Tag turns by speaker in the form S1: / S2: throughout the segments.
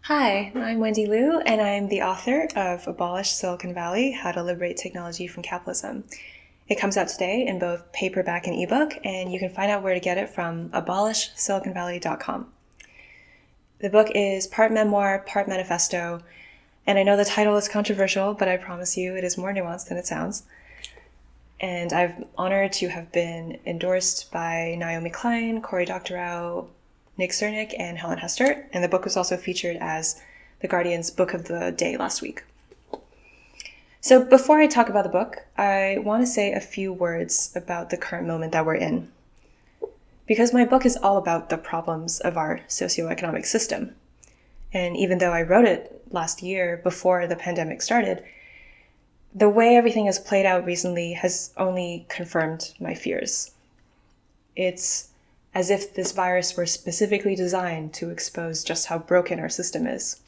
S1: Hi, I'm Wendy Liu, and I'm the author of Abolish Silicon Valley, How to Liberate Technology from Capitalism. It comes out today in both paperback and ebook, and you can find out where to get it from abolishsiliconvalley.com. The book is part memoir, part manifesto, and I know the title is controversial, but I promise you it is more nuanced than it sounds. And I'm honored to have been endorsed by Naomi Klein, Cory Doctorow, Nick Cernick, and Helen Hester, and the book was also featured as The Guardian's Book of the Day last week. So before I talk about the book, I want to say a few words about the current moment that we're in. Because my book is all about the problems of our socioeconomic system. And even though I wrote it last year before the pandemic started, the way everything has played out recently has only confirmed my fears. It's as if this virus were specifically designed to expose just how broken our system is.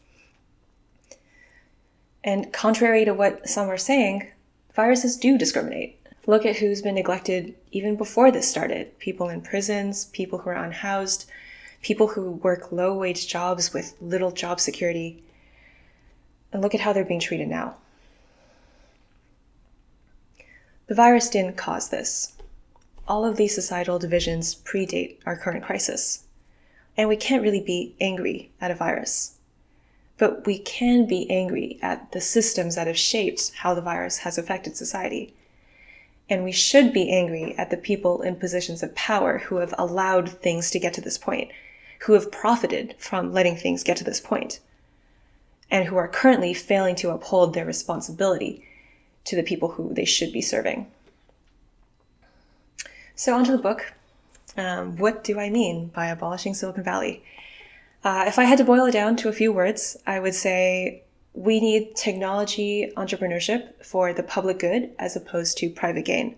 S1: And contrary to what some are saying, viruses do discriminate. Look at who's been neglected even before this started. People in prisons, people who are unhoused, people who work low-wage jobs with little job security. And look at how they're being treated now. The virus didn't cause this. All of these societal divisions predate our current crisis. And we can't really be angry at a virus. But we can be angry at the systems that have shaped how the virus has affected society. And we should be angry at the people in positions of power who have allowed things to get to this point, who have profited from letting things get to this point, and who are currently failing to uphold their responsibility to the people who they should be serving. So onto the book. What do I mean by abolishing Silicon Valley? If I had to boil it down to a few words, I would say we need technology entrepreneurship for the public good as opposed to private gain.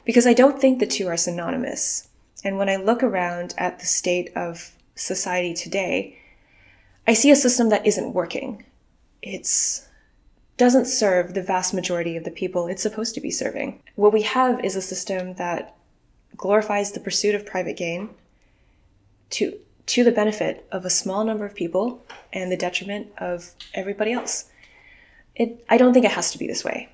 S1: Because I don't think the two are synonymous. And when I look around at the state of society today, I see a system that isn't working. It doesn't serve the vast majority of the people it's supposed to be serving. What we have is a system that glorifies the pursuit of private gain to the benefit of a small number of people and the detriment of everybody else. I don't think it has to be this way.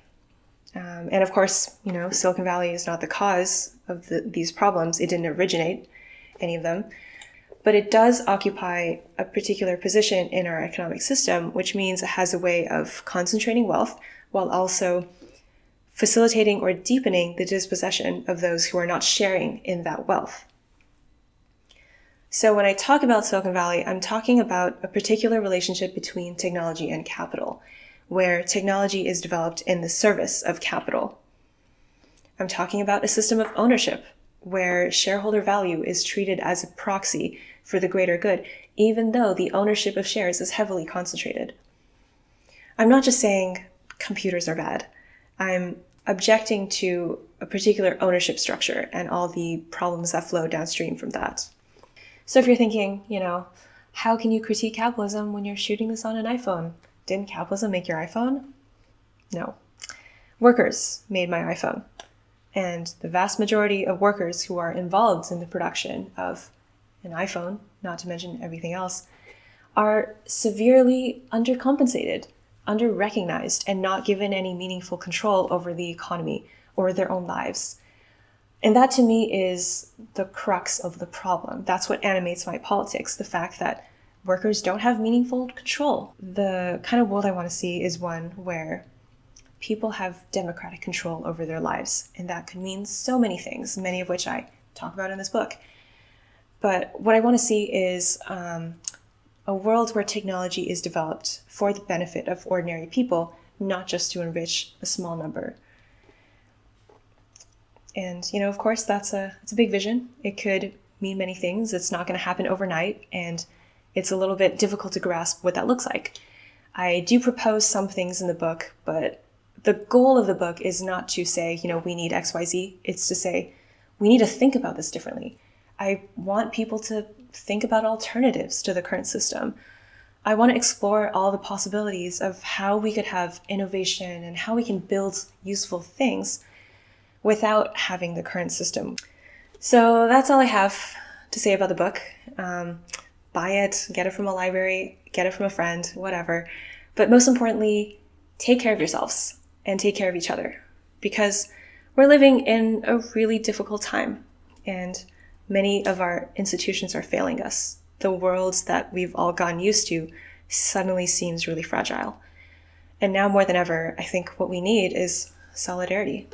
S1: And of course, Silicon Valley is not the cause of these problems. It didn't originate any of them. But it does occupy a particular position in our economic system, which means it has a way of concentrating wealth while also facilitating or deepening the dispossession of those who are not sharing in that wealth. So when I talk about Silicon Valley, I'm talking about a particular relationship between technology and capital, where technology is developed in the service of capital. I'm talking about a system of ownership, where shareholder value is treated as a proxy for the greater good, even though the ownership of shares is heavily concentrated. I'm not just saying computers are bad. I'm objecting to a particular ownership structure and all the problems that flow downstream from that. So if you're thinking, how can you critique capitalism when you're shooting this on an iPhone? Didn't capitalism make your iPhone? No. Workers made my iPhone. And the vast majority of workers who are involved in the production of an iPhone, not to mention everything else, are severely undercompensated, under-recognized, and not given any meaningful control over the economy or their own lives. And that to me is the crux of the problem. That's what animates my politics, the fact that workers don't have meaningful control. The kind of world I want to see is one where people have democratic control over their lives. And that could mean so many things, many of which I talk about in this book. But what I want to see is a world where technology is developed for the benefit of ordinary people, not just to enrich a small number. And, of course, it's a big vision. It could mean many things. It's not going to happen overnight, and it's a little bit difficult to grasp what that looks like. I do propose some things in the book, but the goal of the book is not to say, we need X, Y, Z. It's to say, we need to think about this differently. I want people to think about alternatives to the current system. I want to explore all the possibilities of how we could have innovation and how we can build useful things without having the current system. So that's all I have to say about the book. buy it, get it from a library, get it from a friend, whatever. But most importantly, take care of yourselves and take care of each other, because we're living in a really difficult time and many of our institutions are failing us. The worlds that we've all gotten used to suddenly seems really fragile. And now more than ever, I think what we need is solidarity.